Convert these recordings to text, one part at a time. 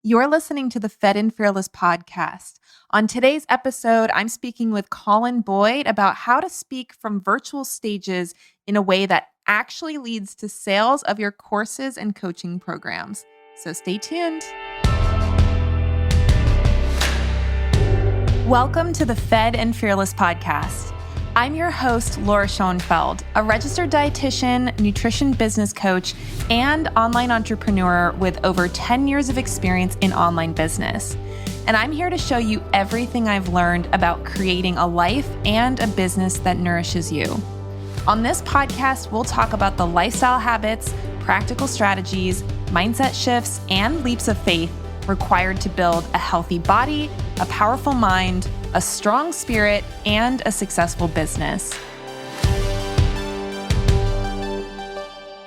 You're listening to the Fed and Fearless podcast. On today's episode, I'm speaking with Colin Boyd about how to speak from virtual stages in a way that actually leads to sales of your courses and coaching programs. So stay tuned. Welcome to the Fed and Fearless podcast. I'm your host, Laura Schoenfeld, a registered dietitian, nutrition business coach, and online entrepreneur with over 10 years of experience in online business. And I'm here to show you everything I've learned about creating a life and a business that nourishes you. On this podcast, we'll talk about the lifestyle habits, practical strategies, mindset shifts, and leaps of faith required to build a healthy body, a powerful mind, a strong spirit, and a successful business.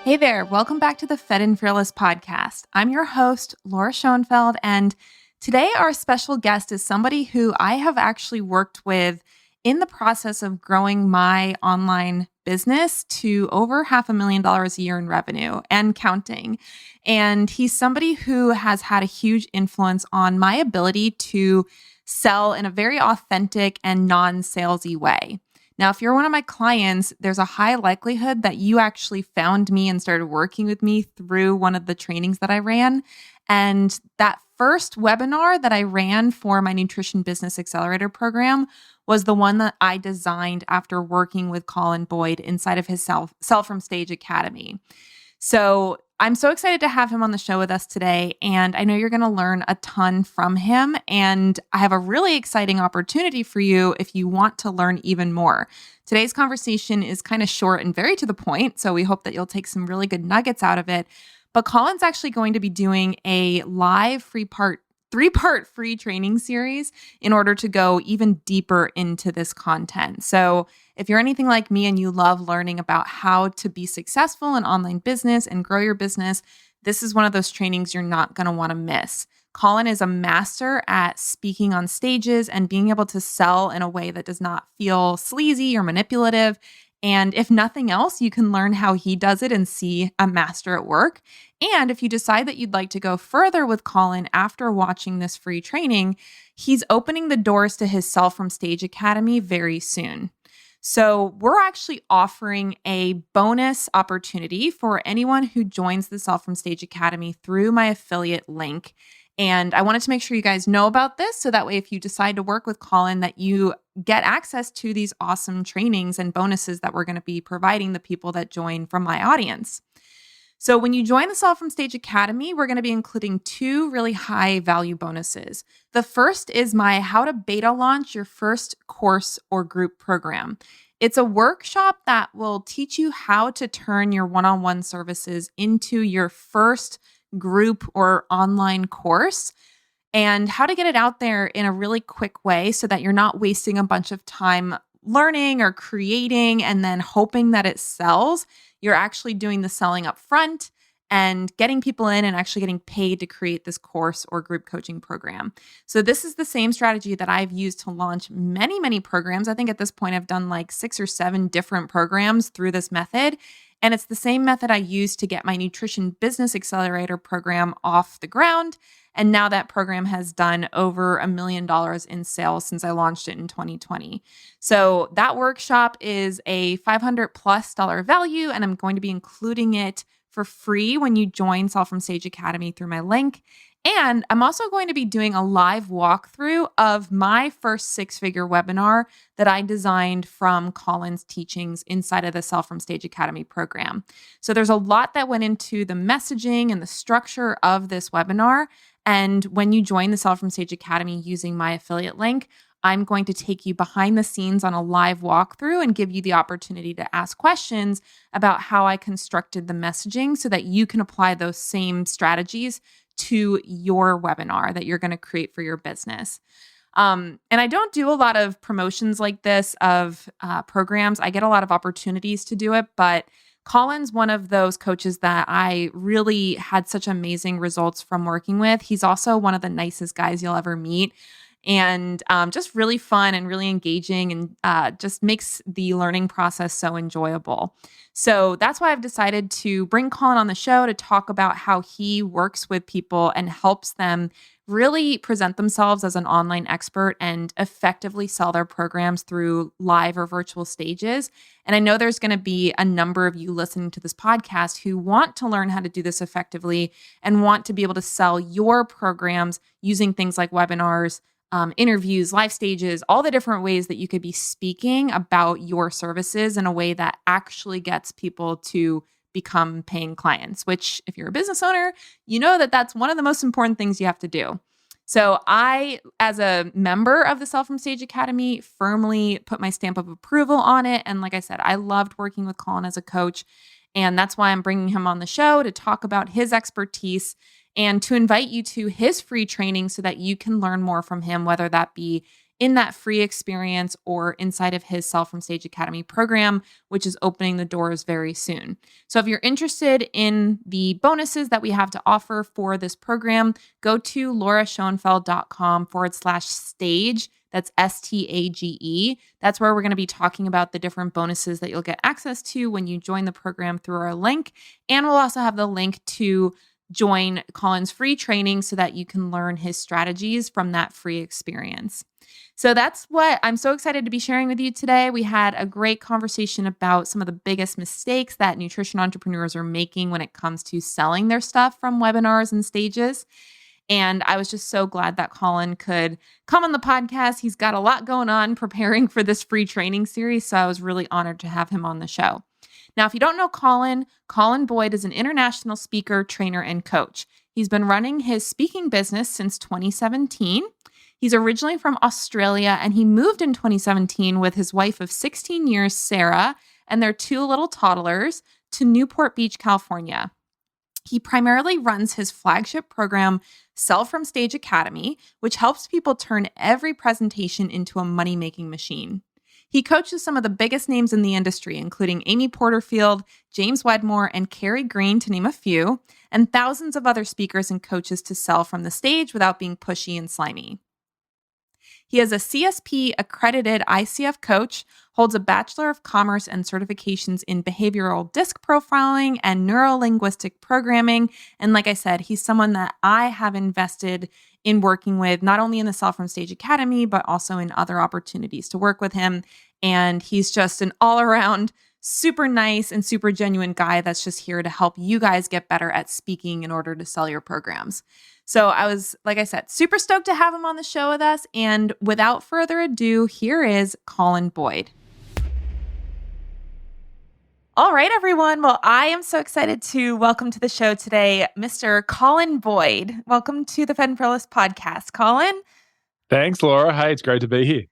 Hey there, welcome back to the Fed and Fearless podcast. I'm your host, Laura Schoenfeld, and today our special guest is somebody who I have actually worked with in the process of growing my online business to over $500,000 a year in revenue and counting. And he's somebody who has had a huge influence on my ability to sell in a very authentic and non-salesy way. Now, if you're one of my clients, there's a high likelihood that you actually found me and started working with me through one of the trainings that I ran. And that first webinar that I ran for my Nutrition Business Accelerator program was the one that I designed after working with Colin Boyd inside of his Sell From Stage Academy. So I'm so excited to have him on the show with us today, and I know you're going to learn a ton from him, and I have a really exciting opportunity for you if you want to learn even more. Today's conversation is kind of short and very to the point, so we hope that you'll take some really good nuggets out of it. But Colin's actually going to be doing a live three-part free training series in order to go even deeper into this content. So if you're anything like me and you love learning about how to be successful in online business and grow your business, this is one of those trainings you're not going to want to miss. Colin is a master at speaking on stages and being able to sell in a way that does not feel sleazy or manipulative. And if nothing else, you can learn how he does it and see a master at work. And if you decide that you'd like to go further with Colin after watching this free training, he's opening the doors to his Sell From Stage Academy very soon. So we're actually offering a bonus opportunity for anyone who joins the Sell From Stage Academy through my affiliate link. And I wanted to make sure you guys know about this so that way if you decide to work with Colin that you get access to these awesome trainings and bonuses that we're going to be providing the people that join from my audience. So when you join the Sell From Stage Academy, we're going to be including two really high value bonuses. The first is my How to Beta Launch Your First Course or Group Program. It's a workshop that will teach you how to turn your one-on-one services into your first group or online course and how to get it out there in a really quick way so that you're not wasting a bunch of time learning or creating and then hoping that it sells. You're actually doing the selling up front and getting people in and actually getting paid to create this course or group coaching program. So this is the same strategy that I've used to launch many, many programs. I think at this point I've done like 6 or 7 different programs through this method. And it's the same method I used to get my Nutrition Business Accelerator program off the ground. And now that program has done over $1 million in sales since I launched it in 2020. So that workshop is a $500+ value, and I'm going to be including it for free when you join Sell From Stage Academy through my link. And I'm also going to be doing a live walkthrough of my first 6-figure webinar that I designed from Colin's teachings inside of the Sell From Stage Academy program. So there's a lot that went into the messaging and the structure of this webinar. And when you join the Sell From Stage Academy using my affiliate link, I'm going to take you behind the scenes on a live walkthrough and give you the opportunity to ask questions about how I constructed the messaging so that you can apply those same strategies to your webinar that you're going to create for your business. And I don't do a lot of promotions like this of programs. I get a lot of opportunities to do it, but Colin's one of those coaches that I really had such amazing results from working with. He's also one of the nicest guys you'll ever meet. and just really fun and really engaging, and just makes the learning process so enjoyable. So that's why I've decided to bring Colin on the show to talk about how he works with people and helps them really present themselves as an online expert and effectively sell their programs through live or virtual stages. And I know there's going to be a number of you listening to this podcast who want to learn how to do this effectively and want to be able to sell your programs using things like webinars, interviews, live stages, all the different ways that you could be speaking about your services in a way that actually gets people to become paying clients, which if you're a business owner, you know that that's one of the most important things you have to do. So I, as a member of the Sell from Stage Academy, firmly put my stamp of approval on it. And like I said, I loved working with Colin as a coach. And that's why I'm bringing him on the show to talk about his expertise and to invite you to his free training so that you can learn more from him, whether that be in that free experience or inside of his Sell from Stage Academy program, which is opening the doors very soon. So if you're interested in the bonuses that we have to offer for this program, go to lauraschoenfeld.com/stage. That's STAGE. That's where we're going to be talking about the different bonuses that you'll get access to when you join the program through our link. And we'll also have the link to join Colin's free training so that you can learn his strategies from that free experience. So that's what I'm so excited to be sharing with you today. We had a great conversation about some of the biggest mistakes that nutrition entrepreneurs are making when it comes to selling their stuff from webinars and stages. And I was just so glad that Colin could come on the podcast. He's got a lot going on preparing for this free training series. So I was really honored to have him on the show. Now, if you don't know Colin, Colin Boyd is an international speaker, trainer, and coach. He's been running his speaking business since 2017. He's originally from Australia, and he moved in 2017 with his wife of 16 years, Sarah, and their 2 little toddlers to Newport Beach, California. He primarily runs his flagship program, Sell from Stage Academy, which helps people turn every presentation into a money-making machine. He coaches some of the biggest names in the industry, including Amy Porterfield, James Wedmore, and Carrie Green, to name a few, and thousands of other speakers and coaches to sell from the stage without being pushy and slimy. He is a CSP accredited ICF coach, holds a Bachelor of Commerce and certifications in behavioral disc profiling and neuro-linguistic programming. And like I said, he's someone that I have invested in working with, not only in the Sell from Stage Academy, but also in other opportunities to work with him. And he's just an all-around super nice and super genuine guy that's just here to help you guys get better at speaking in order to sell your programs. So I was, like I said, super stoked to have him on the show with us. And without further ado, here is Colin Boyd. All right, everyone. Well, I am so excited to welcome to the show today, Mr. Colin Boyd. Welcome to the Fed and Fearless podcast, Colin. Thanks, Laura. Hey, it's great to be here.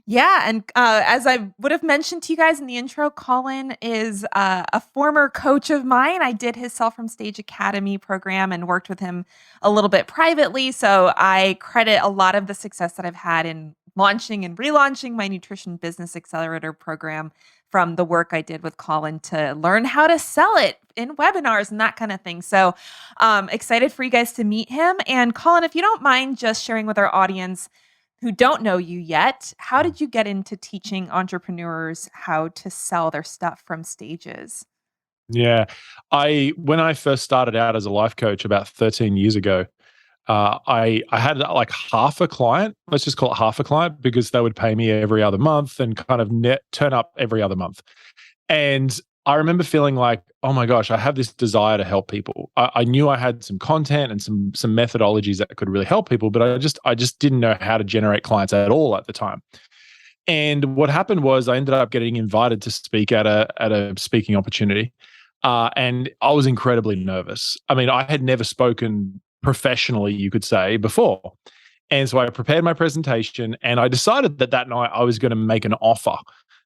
Yeah, and as I would have mentioned to you guys in the intro, Colin is a former coach of mine. I did his Sell from Stage Academy program and worked with him a little bit privately. So I credit a lot of the success that I've had in launching and relaunching my Nutrition Business Accelerator program from the work I did with Colin to learn how to sell it in webinars and that kind of thing. So excited for you guys to meet him. And Colin, if you don't mind just sharing with our audience who don't know you yet, how did you get into teaching entrepreneurs how to sell their stuff from stages? Yeah. When I first started out as a life coach about 13 years ago, I had like half a client, let's just call it half a client, because they would pay me every other month and kind of turn up every other month. And I remember feeling like, oh my gosh, I have this desire to help people. I knew I had some content and some methodologies that could really help people, but I just didn't know how to generate clients at all at the time. And what happened was I ended up getting invited to speak at a speaking opportunity. And I was incredibly nervous. I mean, I had never spoken professionally, you could say, before. And so I prepared my presentation and I decided that night I was going to make an offer.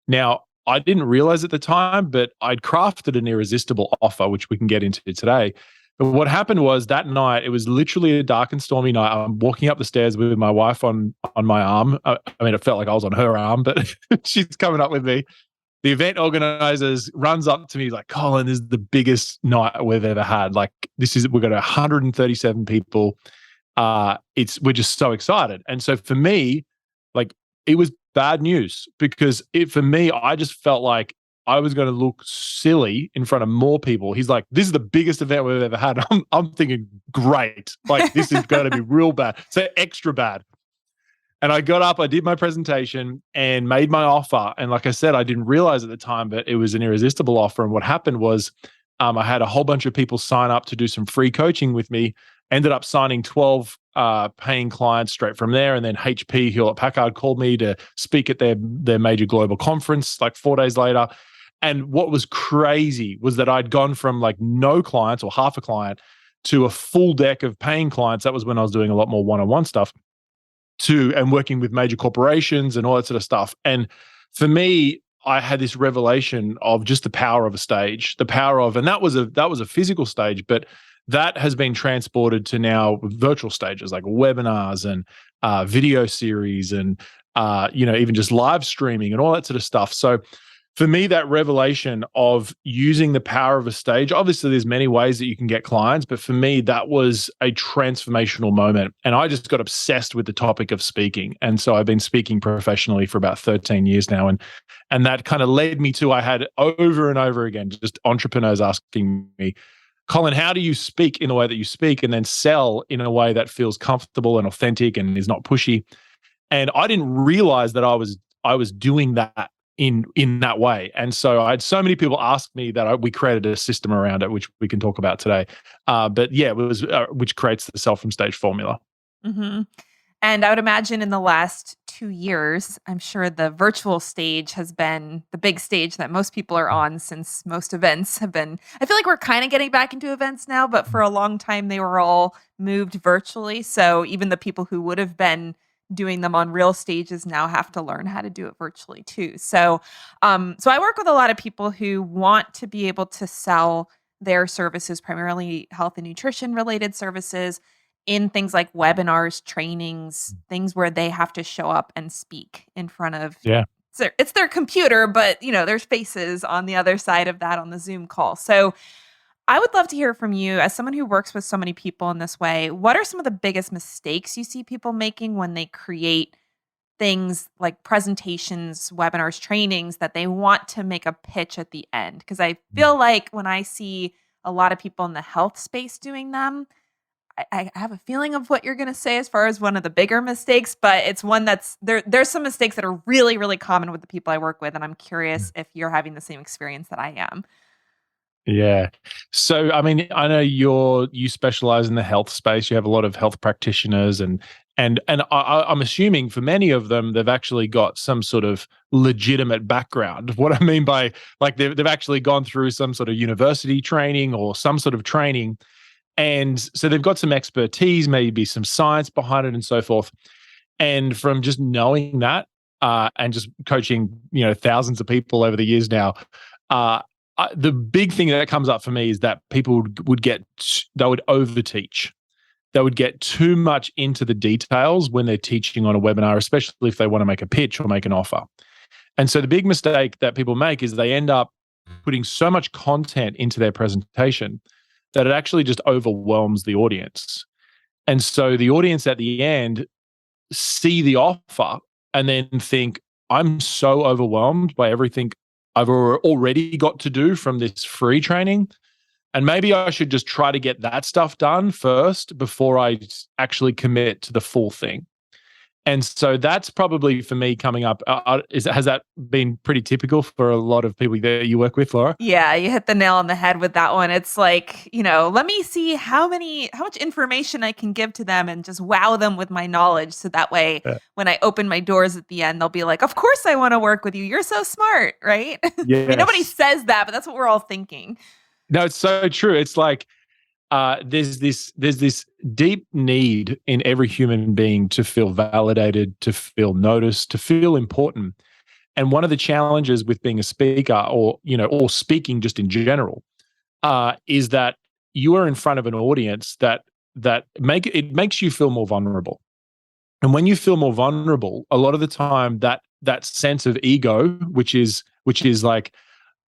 Now, I didn't realize at the time, but I'd crafted an irresistible offer, which we can get into today. But what happened was that night, it was literally a dark and stormy night. I'm walking up the stairs with my wife on my arm. I mean, it felt like I was on her arm, but she's coming up with me. The event organizers runs up to me like, Colin, this is the biggest night we've ever had. Like, we've got 137 people. we're just so excited. And so for me, like, it was bad news because for me, I just felt like I was going to look silly in front of more people. He's like, this is the biggest event we've ever had. I'm thinking, great. Like, this is going to be real bad. So extra bad. And I got up, I did my presentation and made my offer. And like I said, I didn't realize at the time, but it was an irresistible offer. And what happened was I had a whole bunch of people sign up to do some free coaching with me, ended up signing 12 paying clients straight from there. And then HP, Hewlett-Packard, called me to speak at their major global conference like 4 days later. And what was crazy was that I'd gone from like no clients or half a client to a full deck of paying clients. That was when I was doing a lot more one-on-one stuff and working with major corporations and all that sort of stuff. And for me, I had this revelation of just the power of a stage, and that was a physical stage, but that has been transported to now virtual stages like webinars and video series and even just live streaming and all that sort of stuff. So for me, that revelation of using the power of a stage, obviously there's many ways that you can get clients, but for me, that was a transformational moment. And I just got obsessed with the topic of speaking. And so I've been speaking professionally for about 13 years now. And that kind of led me to, I had over and over again, just entrepreneurs asking me, Colin, how do you speak in the way that you speak and then sell in a way that feels comfortable and authentic and is not pushy? And I didn't realize that I was doing that in that way. And so I had so many people ask me that we created a system around it, which we can talk about today. But yeah, it was which creates the Sell from Stage formula. Mm-hmm. And I would imagine in the last 2 years, I'm sure the virtual stage has been the big stage that most people are on, since most events have been, I feel like we're kind of getting back into events now, but for a long time they were all moved virtually. So even the people who would have been doing them on real stages now have to learn how to do it virtually too. So I work with a lot of people who want to be able to sell their services, primarily health and nutrition related services, in things like webinars, trainings, things where they have to show up and speak in front of, it's their computer, but there's faces on the other side of that on the Zoom call. So I would love to hear from you, as someone who works with so many people in this way. What are some of the biggest mistakes you see people making when they create things like presentations, webinars, trainings that they want to make a pitch at the end? Because I feel like when I see a lot of people in the health space doing them, I have a feeling of what you're going to say as far as one of the bigger mistakes, but it's one that's there's some mistakes that are really, really common with the people I work with. And I'm curious if you're having the same experience that I am. Yeah. So, I mean, I know you specialize in the health space. You have a lot of health practitioners and I'm assuming for many of them, they've actually got some sort of legitimate background. What I mean by, like, they've actually gone through some sort of university training or some sort of training. And so they've got some expertise, maybe some science behind it and so forth. And from just knowing that and just coaching, thousands of people over the years now, the big thing that comes up for me is that people would overteach. They would get too much into the details when they're teaching on a webinar, especially if they want to make a pitch or make an offer. And so the big mistake that people make is they end up putting so much content into their presentation that it actually just overwhelms the audience. And so the audience at the end see the offer and then think, I'm so overwhelmed by everything I've already got to do from this free training. And maybe I should just try to get that stuff done first before I actually commit to the full thing. And so that's probably for me coming up. Has that been pretty typical for a lot of people that you work with, Laura? Yeah, you hit the nail on the head with that one. It's like, let me see how much information I can give to them and just wow them with my knowledge. So that way, when I open my doors at the end, they'll be like, of course I want to work with you. You're so smart, right? Yes. I mean, nobody says that, but that's what we're all thinking. No, it's so true. It's like, there's this deep need in every human being to feel validated, to feel noticed, to feel important. And one of the challenges with being a speaker or speaking just in general, is that you are in front of an audience that makes you feel more vulnerable. And when you feel more vulnerable, a lot of the time that sense of ego, which is like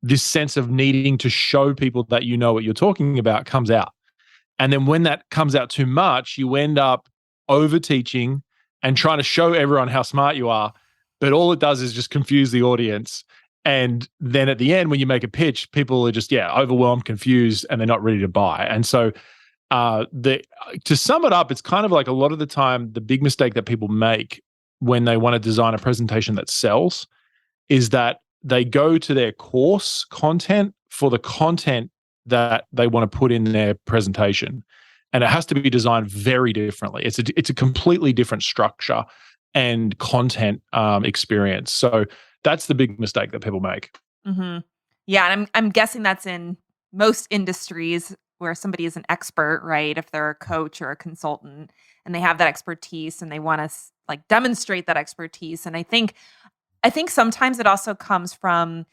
this sense of needing to show people that you know what you're talking about, comes out. And then when that comes out too much, you end up over teaching and trying to show everyone how smart you are, but all it does is just confuse the audience. And then at the end, when you make a pitch, people are just, overwhelmed, confused, and they're not ready to buy. And so to sum it up, it's kind of like a lot of the time, the big mistake that people make when they want to design a presentation that sells is that they go to their course content for the content that they want to put in their presentation. And it has to be designed very differently. It's a completely different structure and content experience. So that's the big mistake that people make. Mm-hmm. Yeah, and I'm guessing that's in most industries where somebody is an expert, right? If they're a coach or a consultant and they have that expertise and they want to like demonstrate that expertise. And I think sometimes it also comes from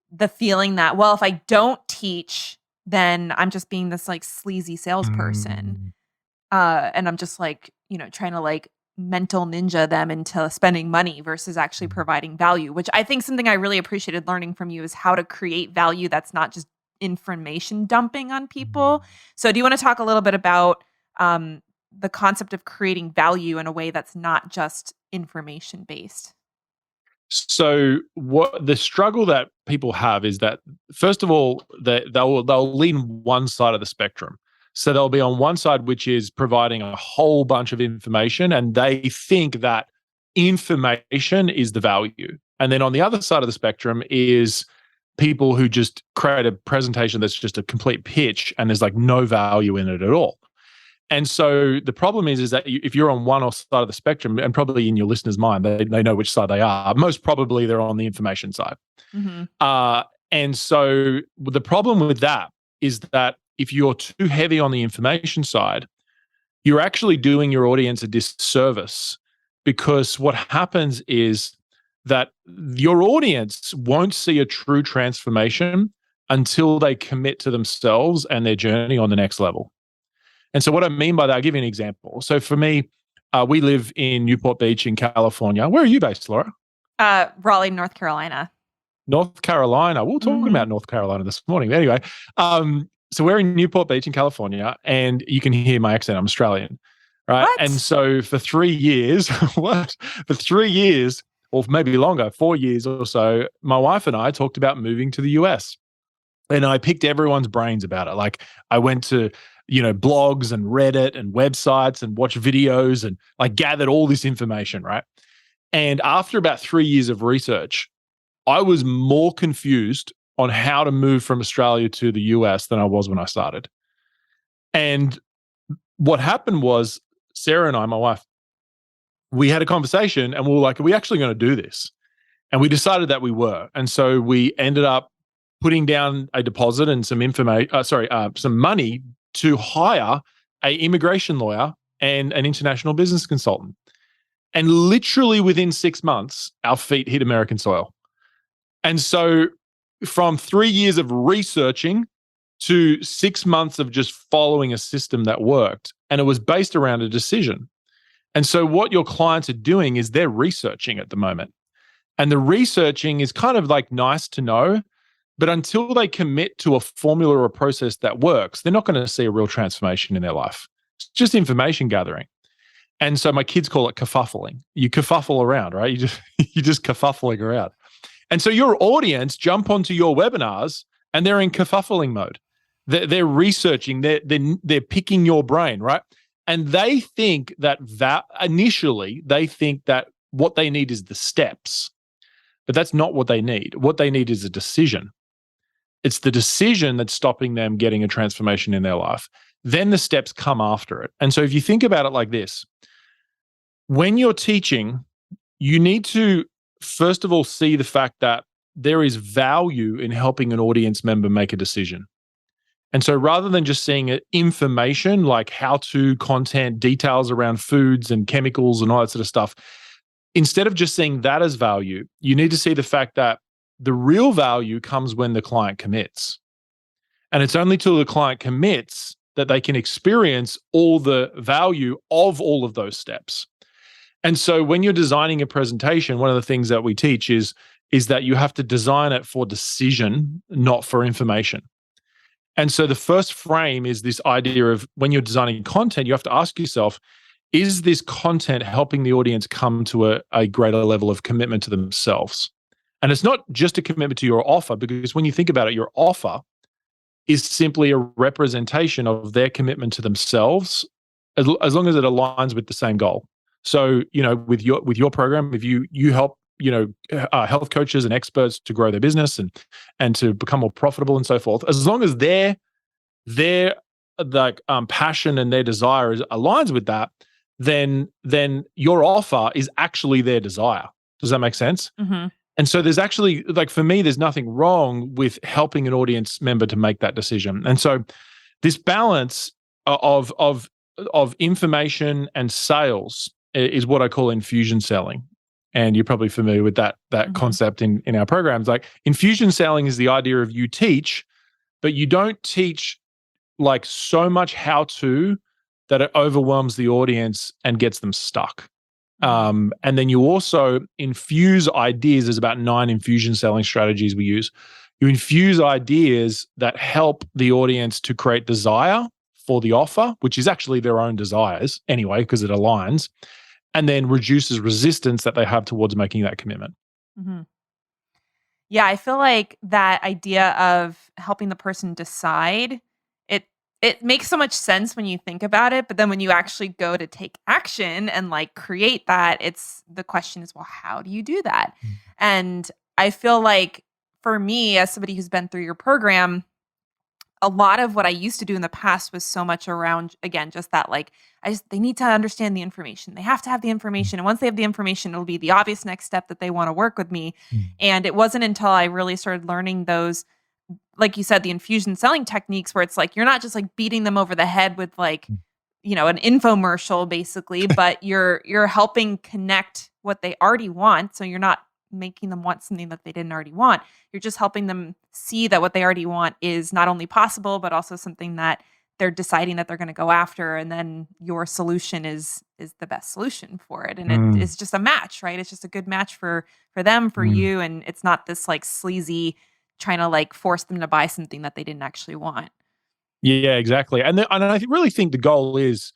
the feeling that, well, if I don't teach, then I'm just being this like sleazy salesperson. And I'm just like, trying to like mental ninja them into spending money versus actually providing value, which I think something I really appreciated learning from you is how to create value that's not just information dumping on people. So do you want to talk a little bit about the concept of creating value in a way that's not just information based? So what the struggle that people have is that, first of all, they'll lean one side of the spectrum. So they'll be on one side, which is providing a whole bunch of information, and they think that information is the value. And then on the other side of the spectrum is people who just create a presentation that's just a complete pitch and there's like no value in it at all. And so the problem is that if you're on one side of the spectrum, and probably in your listeners' mind, they know which side they are. Most probably they're on the information side. Mm-hmm. And so the problem with that is that if you're too heavy on the information side, you're actually doing your audience a disservice, because what happens is that your audience won't see a true transformation until they commit to themselves and their journey on the next level. And so what I mean by that, I'll give you an example. So for me, we live in Newport Beach in California. Where are you based, Laura? Raleigh, North Carolina. North Carolina. We were talking about North Carolina this morning. Anyway, so we're in Newport Beach in California, and you can hear my accent. I'm Australian, right? What? And so for 3 years, For 3 years, or maybe longer, 4 years or so, my wife and I talked about moving to the US. And I picked everyone's brains about it. Like I went to blogs and Reddit and websites and watched videos and like gathered all this information, right? And after about 3 years of research, I was more confused on how to move from Australia to the US than I was when I started. And what happened was Sarah and I, my wife, we had a conversation and we were like, are we actually going to do this? And we decided that we were. And so we ended up putting down a deposit and some money to hire an immigration lawyer and an international business consultant. And literally within 6 months, our feet hit American soil. And so from 3 years of researching to 6 months of just following a system that worked, and it was based around a decision. And so what your clients are doing is they're researching at the moment. And the researching is kind of like nice to know, but until they commit to a formula or a process that works, they're not going to see a real transformation in their life. It's just information gathering. And so my kids call it kerfuffling. You kerfuffle around, right? You're just kerfuffling around. And so your audience jump onto your webinars and they're in kerfuffling mode. They're researching, they're picking your brain, right? And they think that initially they think that what they need is the steps, but that's not what they need. What they need is a decision. It's the decision that's stopping them getting a transformation in their life. Then the steps come after it. And so if you think about it like this, when you're teaching, you need to, first of all, see the fact that there is value in helping an audience member make a decision. And so rather than just seeing information like how-to content, details around foods and chemicals and all that sort of stuff, instead of just seeing that as value, you need to see the fact that the real value comes when the client commits. And it's only till the client commits that they can experience all the value of all of those steps. And so when you're designing a presentation, one of the things that we teach is that you have to design it for decision, not for information. And so the first frame is this idea of when you're designing content, you have to ask yourself, is this content helping the audience come to a greater level of commitment to themselves? And it's not just a commitment to your offer, because when you think about it, your offer is simply a representation of their commitment to themselves, as long as it aligns with the same goal. So, with your program, if you help, health coaches and experts to grow their business and to become more profitable and so forth, as long as their like passion and their desire aligns with that, then your offer is actually their desire. Does that make sense? Mm-hmm. And so there's actually, like, for me, there's nothing wrong with helping an audience member to make that decision. And so this balance of information and sales is what I call infusion selling. And you're probably familiar with that concept in our programs. Like, infusion selling is the idea of you teach, but you don't teach like so much how to that it overwhelms the audience and gets them stuck. And then you also infuse ideas. There's about 9 infusion selling strategies we use. You infuse ideas that help the audience to create desire for the offer, which is actually their own desires anyway, because it aligns, and then reduces resistance that they have towards making that commitment. Mm-hmm. Yeah, I feel like that idea of helping the person decide, it makes so much sense when you think about it, but then when you actually go to take action and like create that, the question is, well, how do you do that? Mm-hmm. And I feel like for me, as somebody who's been through your program, a lot of what I used to do in the past was so much around, again, just that, like, they need to understand the information. They have to have the information. And once they have the information, it'll be the obvious next step that they want to work with me. Mm. And it wasn't until I really started learning those, like you said, the infusion selling techniques, where it's like, you're not just like beating them over the head with like, an infomercial basically, but you're helping connect what they already want. So you're not making them want something that they didn't already want. You're just helping them see that what they already want is not only possible, but also something that they're deciding that they're going to go after. And then your solution is the best solution for it. And it's just a match, right? It's just a good match for them, for you. And it's not this like sleazy trying to like force them to buy something that they didn't actually want. Yeah, exactly. And I really think the goal is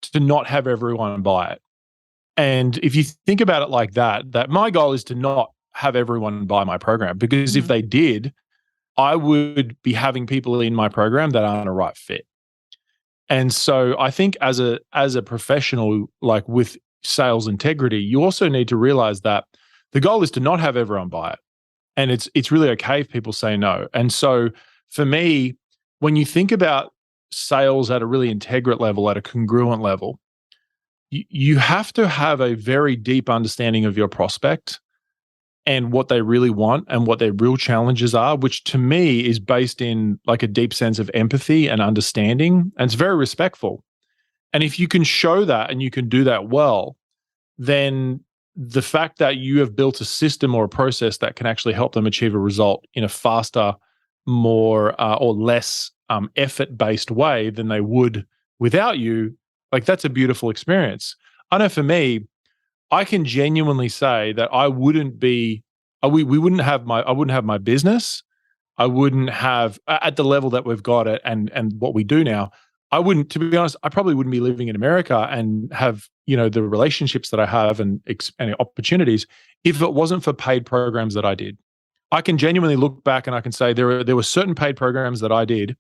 to not have everyone buy it. And if you think about it like that my goal is to not have everyone buy my program, because if they did, I would be having people in my program that aren't a right fit. And so I think as a professional, like with sales integrity, you also need to realize that the goal is to not have everyone buy it. And it's really okay if people say no. And so for me, when you think about sales at a really integrate level, at a congruent level, you have to have a very deep understanding of your prospect and what they really want and what their real challenges are, which to me is based in like a deep sense of empathy and understanding. And it's very respectful. And if you can show that and you can do that well, then the fact that you have built a system or a process that can actually help them achieve a result in a faster, more or less effort-based way than they would without you, like, that's a beautiful experience. I know for me, I can genuinely say that I wouldn't have my business. I wouldn't have at the level that we've got it and what we do now. I wouldn't, to be honest, I probably wouldn't be living in America and have, the relationships that I have and opportunities if it wasn't for paid programs that I did. I can genuinely look back and I can say there were certain paid programs that I did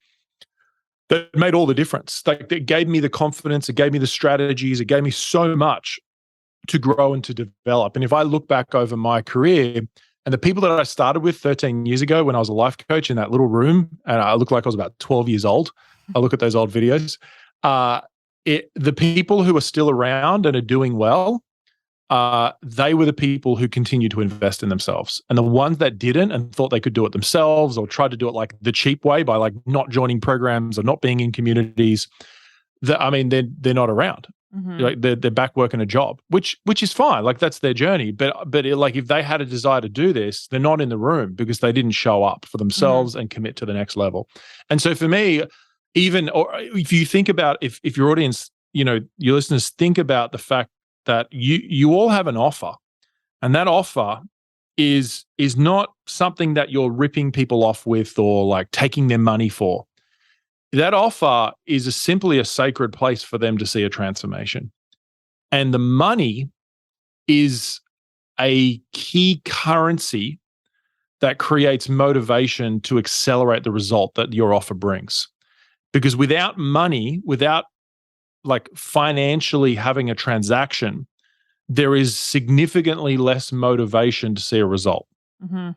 that made all the difference. Like, it gave me the confidence, it gave me the strategies, it gave me so much to grow and to develop. And if I look back over my career and the people that I started with 13 years ago when I was a life coach in that little room, and I looked like I was about 12 years old, I look at those old videos, the people who are still around and are doing well, they were the people who continued to invest in themselves. And the ones that didn't and thought they could do it themselves or tried to do it like the cheap way by like not joining programs or not being in communities, they're not around. Mm-hmm. Like they're back working a job, which is fine. Like, that's their journey. But like, if they had a desire to do this, they're not in the room because they didn't show up for themselves and commit to the next level. And so for me, or if you think about, if your audience, your listeners think about the fact that you all have an offer, and that offer is not something that you're ripping people off with or like taking their money for. That offer is simply a sacred place for them to see a transformation. And the money is a key currency that creates motivation to accelerate the result that your offer brings. Because without money, without like financially having a transaction, there is significantly less motivation to see a result. Mm-hmm.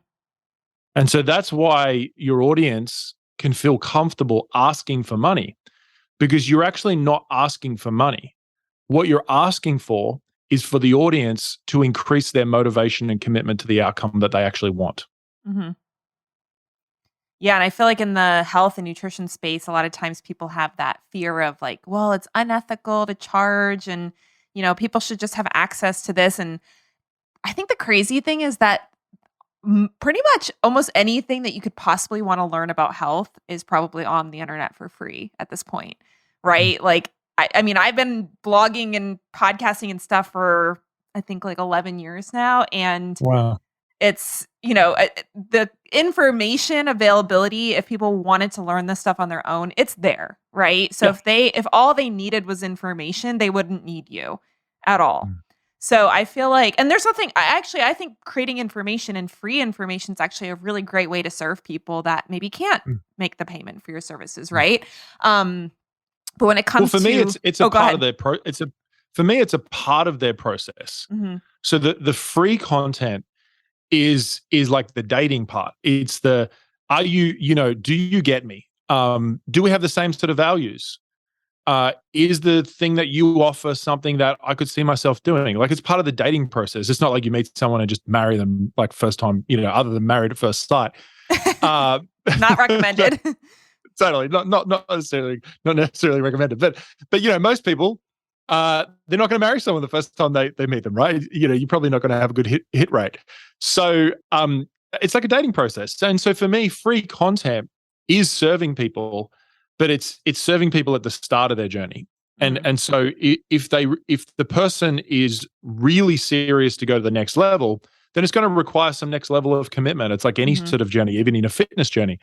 And so that's why your audience can feel comfortable asking for money, because you're actually not asking for money. What you're asking for is for the audience to increase their motivation and commitment to the outcome that they actually want. Mm-hmm. Yeah, and I feel like in the health and nutrition space, a lot of times people have that fear of like, well, it's unethical to charge and, people should just have access to this. And I think the crazy thing is that pretty much almost anything that you could possibly want to learn about health is probably on the internet for free at this point, right? Like, I mean, I've been blogging and podcasting and stuff for, I think, like 11 years now. And Wow. it's, the information availability, if people wanted to learn this stuff on their own, it's there, right? So if all they needed was information, they wouldn't need you at all. So I feel like, and there's nothing, I think creating information and free information is actually a really great way to serve people that maybe can't make the payment for your services, right? But when it comes for me, it's a part of their for me, it's a part of their process. Mm-hmm. So the free content is like the dating part. It's the, are you, do you get me? Do we have the same sort of values? Is the thing that you offer something that I could see myself doing? Like, it's part of the dating process. It's not like you meet someone and just marry them like first time, other than married at first sight. Not recommended. Totally. Not necessarily recommended. But most people, they're not going to marry someone the first time they meet them, right? You're probably not going to have a good hit rate. So it's like a dating process. And so for me, free content is serving people, but it's serving people at the start of their journey. And so if the person is really serious to go to the next level, then it's going to require some next level of commitment. It's like any sort of journey, even in a fitness journey.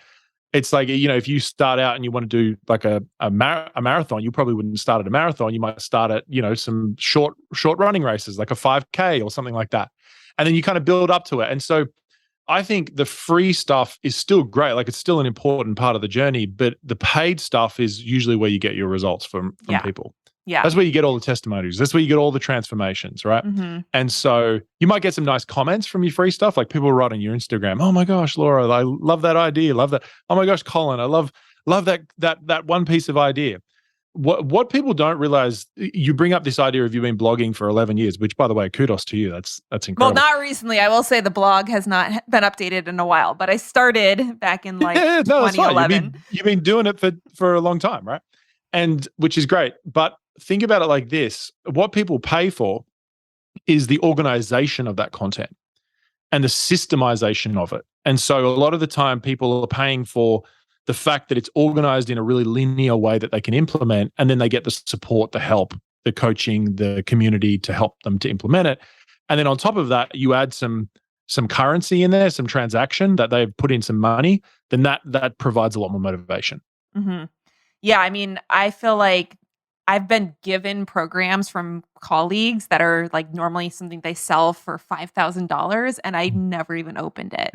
It's like, if you start out and you want to do like a marathon, you probably wouldn't start at a marathon. You might start at, some short running races, like a 5K or something like that. And then you kind of build up to it. And so I think the free stuff is still great. Like, it's still an important part of the journey, but the paid stuff is usually where you get your results from people. Yeah. That's where you get all the testimonies. That's where you get all the transformations, right? Mm-hmm. And so you might get some nice comments from your free stuff. Like, people write on your Instagram, "Oh my gosh, Laura, I love that idea. Love that. Oh my gosh, Colin, I love that one piece of idea." What people don't realize, you bring up this idea of you been blogging for 11 years, which, by the way, kudos to you. That's incredible. Well, not recently. I will say the blog has not been updated in a while, but I started back in 2011. You've been doing it for a long time, right? And which is great. But think about it like this. What people pay for is the organization of that content and the systemization of it. And so a lot of the time people are paying for the fact that it's organized in a really linear way that they can implement, and then they get the support, the help, the coaching, the community to help them to implement it. And then on top of that, you add some currency in there, some transaction that they've put in some money, then that provides a lot more motivation. Mm-hmm. Yeah, I mean, I feel like I've been given programs from colleagues that are like normally something they sell for $5,000, and I never even opened it.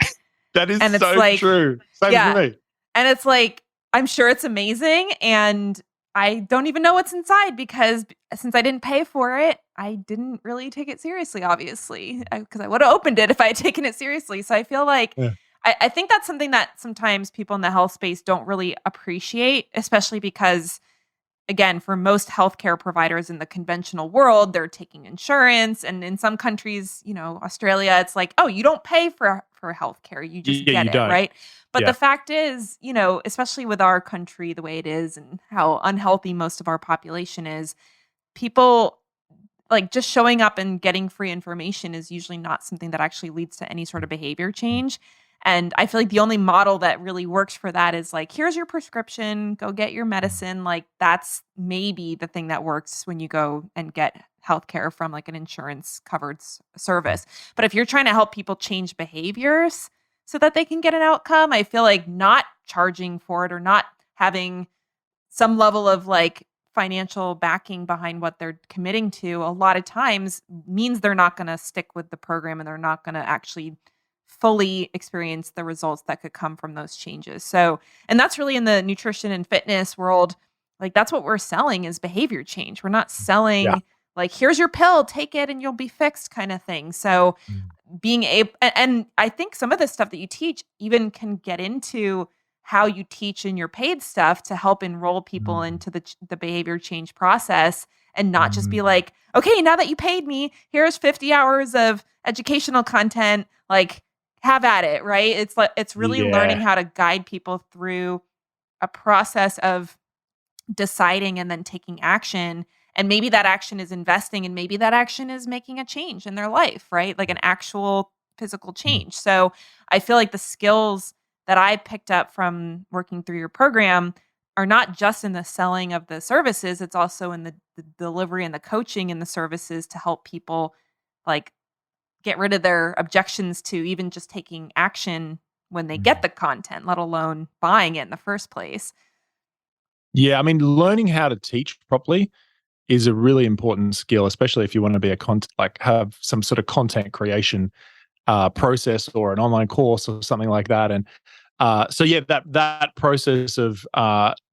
That is so true. Same for me. And it's like, I'm sure it's amazing, and I don't even know what's inside because since I didn't pay for it, I didn't really take it seriously, obviously, because I would have opened it if I had taken it seriously. So I feel like I think that's something that sometimes people in the health space don't really appreciate, especially because, again, for most healthcare providers in the conventional world, they're taking insurance. And in some countries, Australia, it's like, oh, you don't pay for healthcare. You just get it, don't. Right? But the fact is, especially with our country, the way it is and how unhealthy most of our population is, people like just showing up and getting free information is usually not something that actually leads to any sort of behavior change. And I feel like the only model that really works for that is like, here's your prescription, go get your medicine. Like, that's maybe the thing that works when you go and get healthcare from like an insurance covered service. But if you're trying to help people change behaviors so that they can get an outcome, I feel like not charging for it or not having some level of like financial backing behind what they're committing to, a lot of times means they're not going to stick with the program and they're not going to actually fully experience the results that could come from those changes. So, and that's really in the nutrition and fitness world. Like that's what we're selling is behavior change. We're not Yeah. selling like, here's your pill, take it and you'll be fixed kind of thing. So being able, and I think some of the stuff that you teach even can get into how you teach in your paid stuff to help enroll people into the behavior change process and not just be like, okay, now that you paid me, here's 50 hours of educational content, like have at it, right? It's like, it's really learning Yeah. how to guide people through a process of deciding and then taking action. And maybe that action is investing and maybe that action is making a change in their life, right? Like an actual physical change. So I feel like the skills that I picked up from working through your program are not just in the selling of the services, it's also in the delivery and the coaching and the services to help people like get rid of their objections to even just taking action when they get the content, let alone buying it in the first place. Yeah, I mean, learning how to teach properly is a really important skill, especially if you want to be like have some sort of content creation process or an online course or something like that. And so yeah, that process of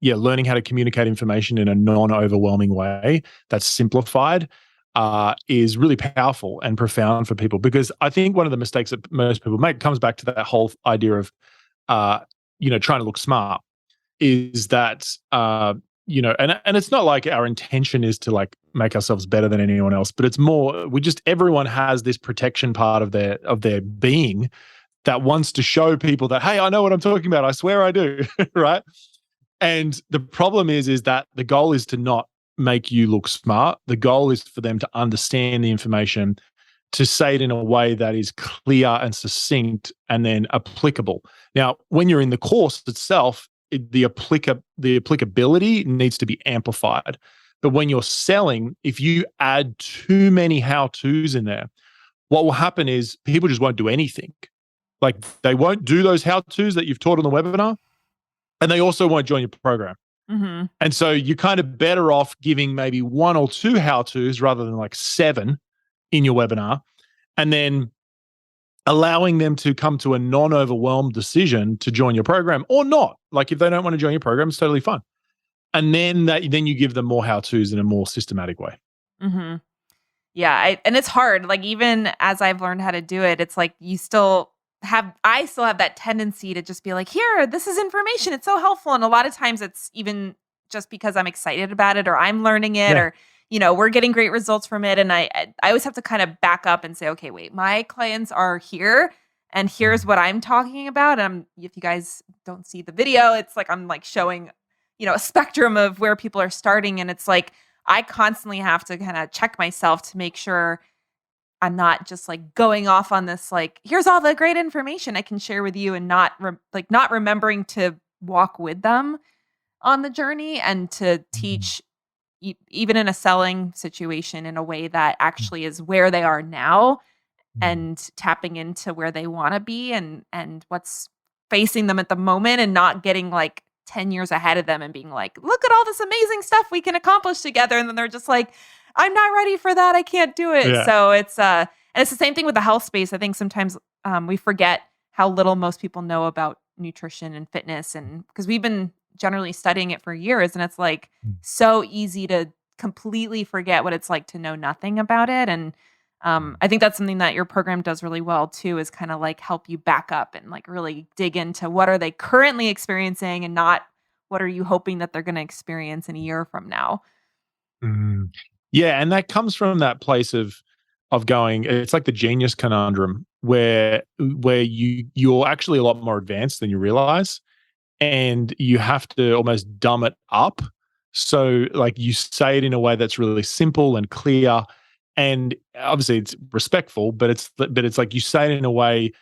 learning how to communicate information in a non-overwhelming way that's simplified is really powerful and profound for people. Because I think one of the mistakes that most people make comes back to that whole idea of trying to look smart. Is that and it's not like our intention is to like make ourselves better than anyone else, but it's more everyone has this protection part of their being that wants to show people that, hey, I know what I'm talking about. I swear I do, right? And the problem is that the goal is to not make you look smart. The goal is for them to understand the information, to say it in a way that is clear and succinct and then applicable. Now, when you're in the course itself, the applicability needs to be amplified. But when you're selling, if you add too many how-tos in there, what will happen is people just won't do anything. Like they won't do those how-tos that you've taught on the webinar, and they also won't join your program. Mm-hmm. And so you're kind of better off giving maybe one or two how-tos rather than like 7 in your webinar, and then allowing them to come to a non-overwhelmed decision to join your program or not. Like if they don't want to join your program, it's totally fine. And then you give them more how-tos in a more systematic way. Mm-hmm. Yeah. And it's hard. Like even as I've learned how to do it, it's like I still have that tendency to just be like, here, this is information. It's so helpful. And a lot of times it's even just because I'm excited about it or I'm learning it or we're getting great results from it. And I always have to kind of back up and say, okay, wait, my clients are here and here's what I'm talking about. If you guys don't see the video, it's like, I'm like showing, a spectrum of where people are starting. And it's like, I constantly have to kind of check myself to make sure I'm not just like going off on this, like, here's all the great information I can share with you and not remembering to walk with them on the journey and to teach even in a selling situation in a way that actually is where they are now and tapping into where they want to be and what's facing them at the moment and not getting like 10 years ahead of them and being like, look at all this amazing stuff we can accomplish together. And then they're just like, I'm not ready for that. I can't do it. Yeah. So it's and it's the same thing with the health space. I think sometimes we forget how little most people know about nutrition and fitness, and because we've been generally studying it for years, and it's like so easy to completely forget what it's like to know nothing about it. And I think that's something that your program does really well too, is kind of like help you back up and like really dig into what are they currently experiencing and not what are you hoping that they're going to experience in a year from now. Yeah, and that comes from that place of going, it's like the genius conundrum where you're actually a lot more advanced than you realize, and you have to almost dumb it up. So like you say it in a way that's really simple and clear, and obviously it's respectful, but it's like you say it in a way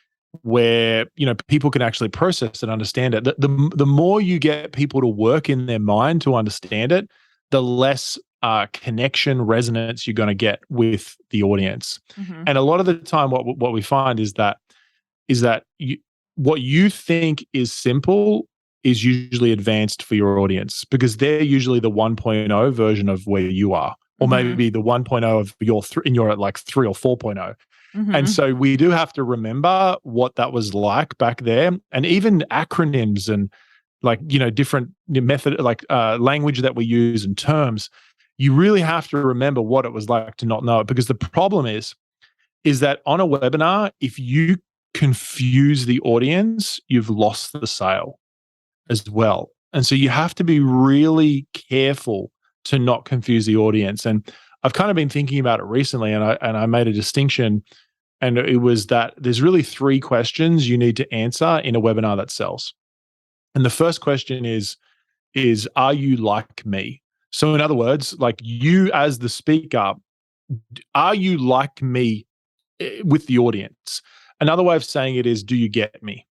where people can actually process and understand it. The more you get people to work in their mind to understand it, the less connection resonance you're going to get with the audience. Mm-hmm. And a lot of the time what we find is that what you think is simple is usually advanced for your audience because they're usually the 1.0 version of where you are, or Mhm. maybe the 1.0 of your and you're at like 3 or 4.0. And Mhm. so we do have to remember what that was like back there, and even acronyms and like, different method, like language that we use and terms. You really have to remember what it was like to not know it, because the problem is that on a webinar, if you confuse the audience, you've lost the sale as well. And so you have to be really careful to not confuse the audience. And I've kind of been thinking about it recently, and I made a distinction, and it was that there's really three questions you need to answer in a webinar that sells. And the first question is are you like me? So in other words, like, you as the speaker, are you like me with the audience? Another way of saying it is, do you get me?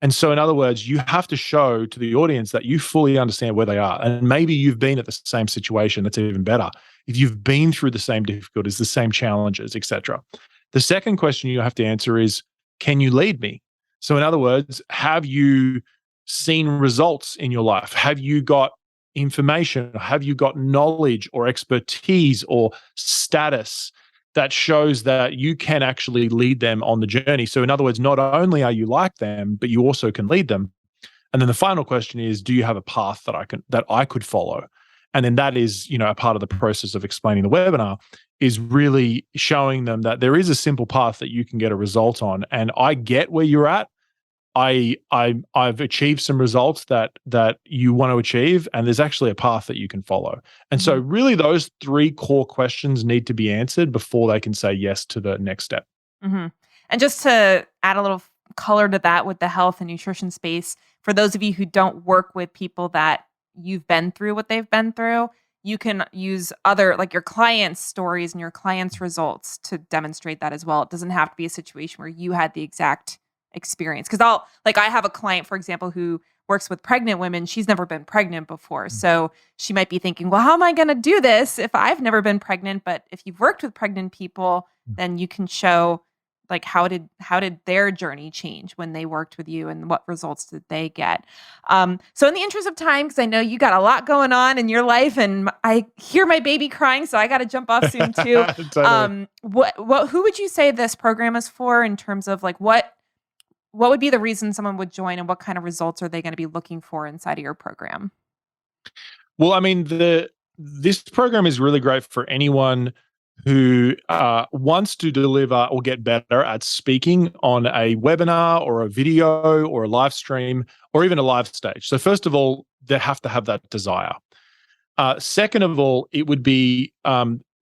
And so, in other words, you have to show to the audience that you fully understand where they are. And maybe you've been at the same situation. That's even better. If you've been through the same difficulties, the same challenges, etc. The second question you have to answer is, can you lead me? So, in other words, have you seen results in your life? Have you got information? Have you got knowledge or expertise or status that shows that you can actually lead them on the journey? So in other words, not only are you like them, but you also can lead them. And then the final question is, do you have a path that I could follow? And then that is, a part of the process of explaining the webinar, is really showing them that there is a simple path that you can get a result on. And I get where you're at. I've achieved some results that you want to achieve, and there's actually a path that you can follow. And so Mhm. really those three core questions need to be answered before they can say yes to the next step. Mhm. And just to add a little color to that with the health and nutrition space, for those of you who don't work with people that you've been through what they've been through, you can use other, like, your clients' stories and your clients' results to demonstrate that as well. It doesn't have to be a situation where you had the exact experience. Because I have a client, for example, who works with pregnant women. She's never been pregnant before. So she might be thinking, well, how am I going to do this if I've never been pregnant? But if you've worked with pregnant people, then you can show, like, how did their journey change when they worked with you, and what results did they get. So in the interest of time, because I know you got a lot going on in your life, and I hear my baby crying, so I got to jump off soon too. Totally. What who would you say this program is for, in terms of, like, what would be the reason someone would join, and what kind of results are they going to be looking for inside of your program? Well, I mean, this program is really great for anyone who wants to deliver or get better at speaking on a webinar or a video or a live stream or even a live stage. So first of all, they have to have that desire. Second of all, it would be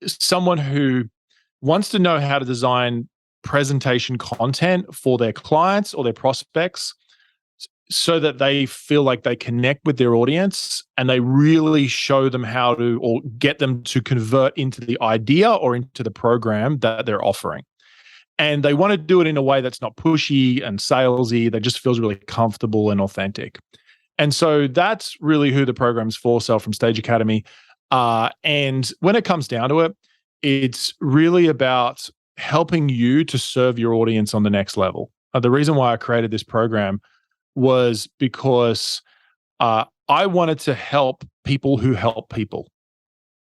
someone who wants to know how to design presentation content for their clients or their prospects, so that they feel like they connect with their audience and they really show them how to, or get them to convert into the idea or into the program that they're offering. And they want to do it in a way that's not pushy and salesy, that just feels really comfortable and authentic. And so that's really who the program's for, Sell from Stage Academy. And when it comes down to it, it's really about helping you to serve your audience on the next level. The reason why I created this program was because I wanted to help people who help people.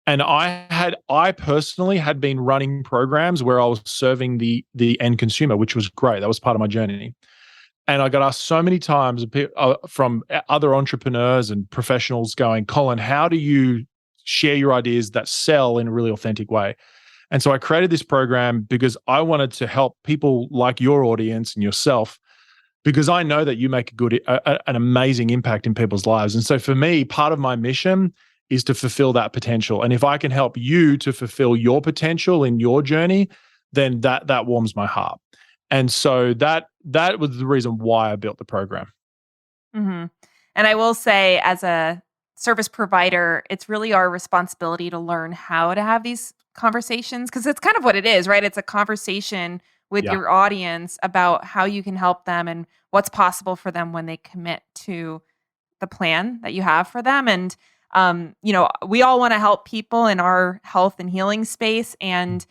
And I personally had been running programs where I was serving the end consumer, which was great. That was part of my journey. And I got asked so many times from other entrepreneurs and professionals going, Colin, how do you share your ideas that sell in a really authentic way? And so I created this program because I wanted to help people like your audience and yourself, because I know that you make an amazing impact in people's lives. And so for me, part of my mission is to fulfill that potential. And if I can help you to fulfill your potential in your journey, then that warms my heart. And so that was the reason why I built the program. Mhm. And I will say, as a service provider, it's really our responsibility to learn how to have these conversations, because it's kind of what it is, right? It's a conversation with Yeah. your audience about how you can help them and what's possible for them when they commit to the plan that you have for them. And we all want to help people in our health and healing space, and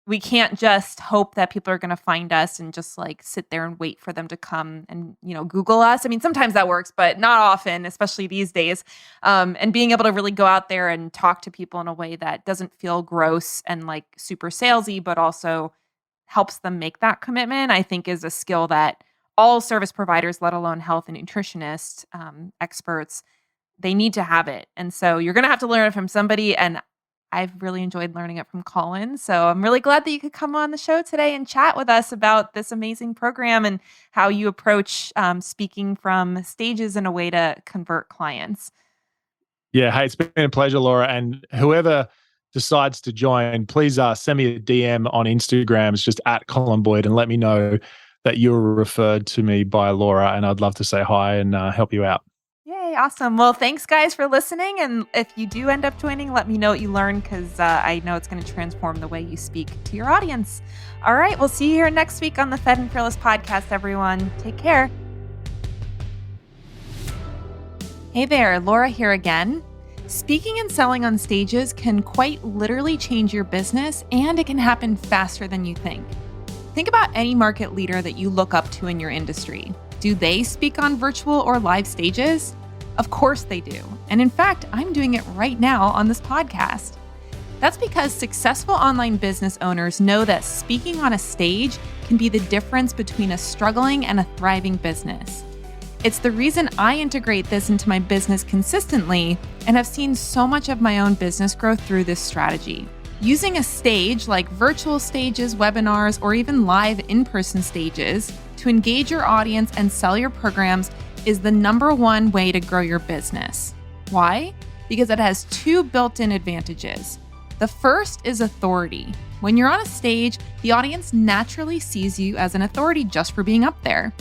we can't just hope that people are going to find us and just like sit there and wait for them to come and, Google us. I mean, sometimes that works, but not often, especially these days. And being able to really go out there and talk to people in a way that doesn't feel gross and like super salesy, but also helps them make that commitment, I think is a skill that all service providers, let alone health and nutritionists, experts, they need to have it. And so you're going to have to learn it from somebody. And I've really enjoyed learning it from Colin. So I'm really glad that you could come on the show today and chat with us about this amazing program and how you approach speaking from stages in a way to convert clients. Yeah. Hey, it's been a pleasure, Laura. And whoever decides to join, please send me a DM on Instagram. It's just at Colin Boyd, and let me know that you were referred to me by Laura. And I'd love to say hi and help you out. Yay, awesome. Well, thanks guys for listening. And if you do end up joining, let me know what you learned, because I know it's going to transform the way you speak to your audience. All right, we'll see you here next week on the Fed and Fearless podcast, everyone. Take care. Hey there, Laura here again. Speaking and selling on stages can quite literally change your business, and it can happen faster than you think. Think about any market leader that you look up to in your industry. Do they speak on virtual or live stages? Of course they do. And in fact, I'm doing it right now on this podcast. That's because successful online business owners know that speaking on a stage can be the difference between a struggling and a thriving business. It's the reason I integrate this into my business consistently and have seen so much of my own business growth through this strategy. Using a stage like virtual stages, webinars, or even live in-person stages to engage your audience and sell your programs is the number one way to grow your business. Why? Because it has two built-in advantages. The first is authority. When you're on a stage, the audience naturally sees you as an authority just for being up there.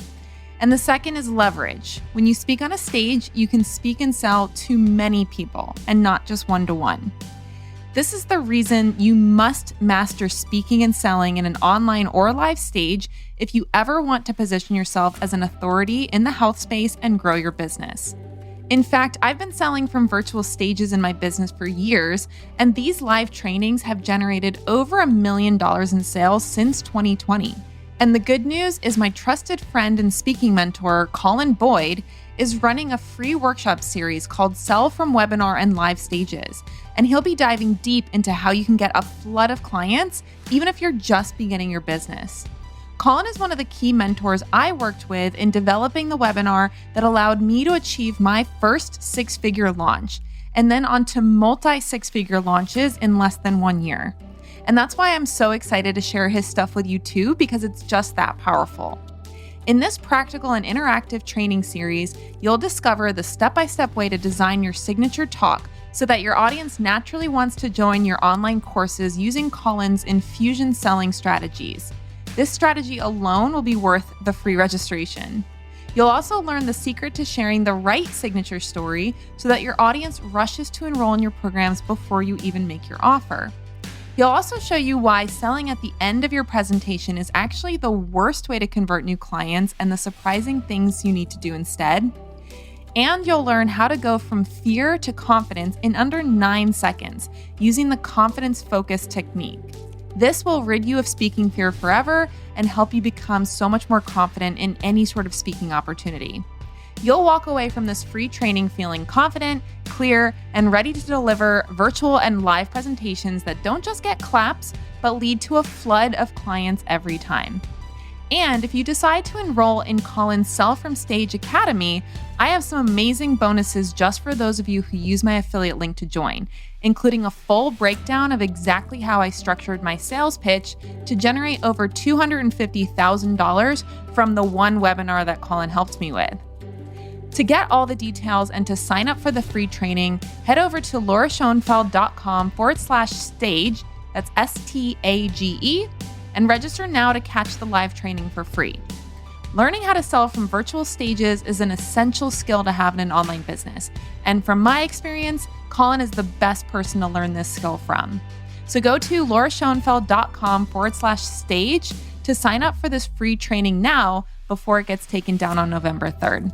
And the second is leverage. When you speak on a stage, you can speak and sell to many people and not just one-to-one. This is the reason you must master speaking and selling in an online or live stage if you ever want to position yourself as an authority in the health space and grow your business. In fact, I've been selling from virtual stages in my business for years, and these live trainings have generated over $1 million in sales since 2020. And the good news is my trusted friend and speaking mentor, Colin Boyd, is running a free workshop series called Sell from Webinar and Live Stages. And he'll be diving deep into how you can get a flood of clients, even if you're just beginning your business. Colin is one of the key mentors I worked with in developing the webinar that allowed me to achieve my first six-figure launch, and then onto multi-six-figure launches in less than 1 year. And that's why I'm so excited to share his stuff with you too, because it's just that powerful. In this practical and interactive training series, you'll discover the step-by-step way to design your signature talk so that your audience naturally wants to join your online courses using Colin's infusion selling strategies. This strategy alone will be worth the free registration. You'll also learn the secret to sharing the right signature story so that your audience rushes to enroll in your programs before you even make your offer. He'll also show you why selling at the end of your presentation is actually the worst way to convert new clients and the surprising things you need to do instead. And you'll learn how to go from fear to confidence in under 9 seconds using the confidence focus technique. This will rid you of speaking fear forever and help you become so much more confident in any sort of speaking opportunity. You'll walk away from this free training feeling confident, clear, and ready to deliver virtual and live presentations that don't just get claps, but lead to a flood of clients every time. And if you decide to enroll in Colin's Sell From Stage Academy, I have some amazing bonuses just for those of you who use my affiliate link to join, including a full breakdown of exactly how I structured my sales pitch to generate over $250,000 from the one webinar that Colin helped me with. To get all the details and to sign up for the free training, head over to lauraschoenfeld.com/stage, that's STAGE, and register now to catch the live training for free. Learning how to sell from virtual stages is an essential skill to have in an online business. And from my experience, Colin is the best person to learn this skill from. So go to lauraschoenfeld.com/stage to sign up for this free training now before it gets taken down on November 3rd.